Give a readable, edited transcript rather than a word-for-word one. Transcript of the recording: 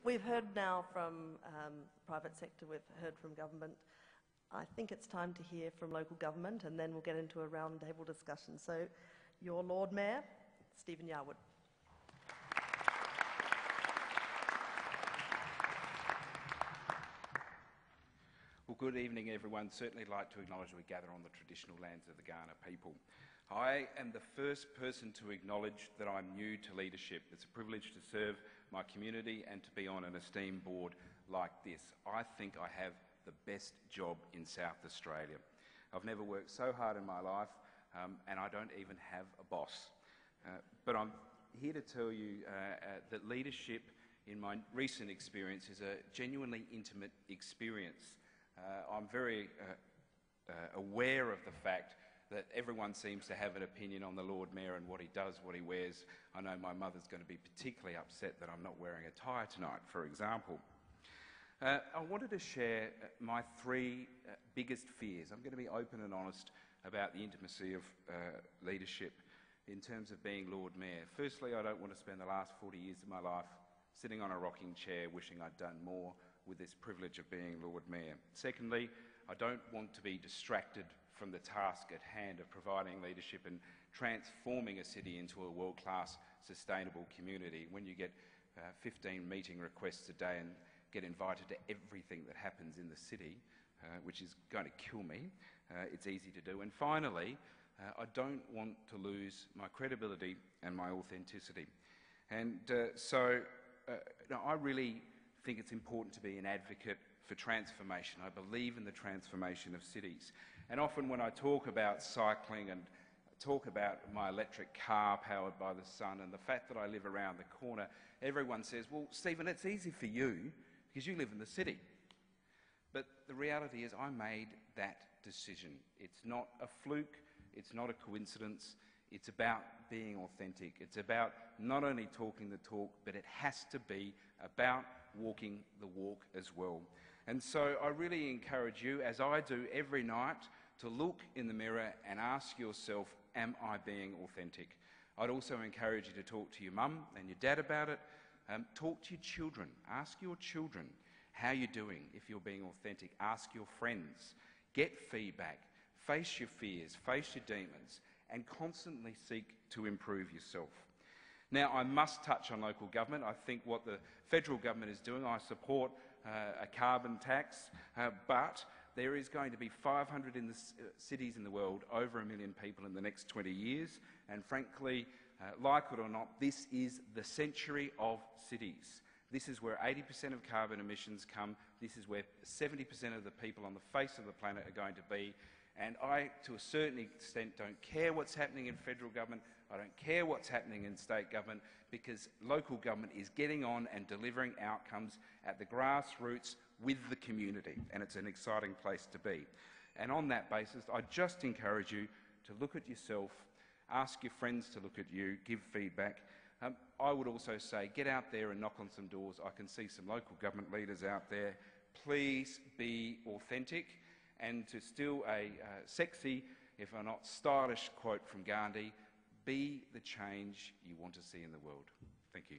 We've heard now from private sector, we've heard from government. I think it's time to hear from local government, and then we'll get into a roundtable discussion. So, your Lord Mayor, Stephen Yarwood. Well, good evening, everyone. Certainly like to acknowledge we gather on the traditional lands of the Kaurna people. I am the first person to acknowledge that I'm new to leadership. It's a privilege to serve my community and to be on an esteemed board like this. I think I have the best job in South Australia. I've never worked so hard in my life, and I don't even have a boss. But I'm here to tell you that leadership, in my recent experience, is a genuinely intimate experience. I'm very aware of the fact that everyone seems to have an opinion on the Lord Mayor and what he does, what he wears. I know my mother's going to be particularly upset that I'm not wearing a tie tonight, for example. I wanted to share my three biggest fears. I'm going to be open and honest about the intimacy of leadership in terms of being Lord Mayor. Firstly, I don't want to spend the last 40 years of my life sitting on a rocking chair wishing I'd done more with this privilege of being Lord Mayor. Secondly, I don't want to be distracted from the task at hand of providing leadership and transforming a city into a world-class sustainable community. When you get 15 meeting requests a day and get invited to everything that happens in the city, which is going to kill me, it's easy to do. And finally, I don't want to lose my credibility and my authenticity. And I really think it's important to be an advocate for transformation. I believe in the transformation of cities. And often when I talk about cycling and talk about my electric car powered by the sun and the fact that I live around the corner, everyone says, well, Stephen, it's easy for you because you live in the city. But the reality is I made that decision. It's not a fluke, it's not a coincidence, it's about being authentic. It's about not only talking the talk, but it has to be about walking the walk as well. And so I really encourage you, as I do every night, to look in the mirror and ask yourself, am I being authentic? I'd also encourage you to talk to your mum and your dad about it. Talk to your children. Ask your children how you're doing if you're being authentic. Ask your friends. Get feedback. Face your fears. Face your demons. And constantly seek to improve yourself. Now, I must touch on local government. I think what the federal government is doing, I support a carbon tax, but there is going to be 500 in the cities in the world, over 1 million people in the next 20 years, and frankly, like it or not, this is the century of cities. This is where 80% of carbon emissions come. This is where 70% of the people on the face of the planet are going to be. And I, to a certain extent, don't care what's happening in federal government. I don't care what's happening in state government, because local government is getting on and delivering outcomes at the grassroots with the community, and it's an exciting place to be. And on that basis, I just encourage you to look at yourself, ask your friends to look at you, give feedback. I would also say, get out there and knock on some doors. I can see some local government leaders out there. Please be authentic. And to steal a sexy, if not stylish quote from Gandhi, be the change you want to see in the world. Thank you.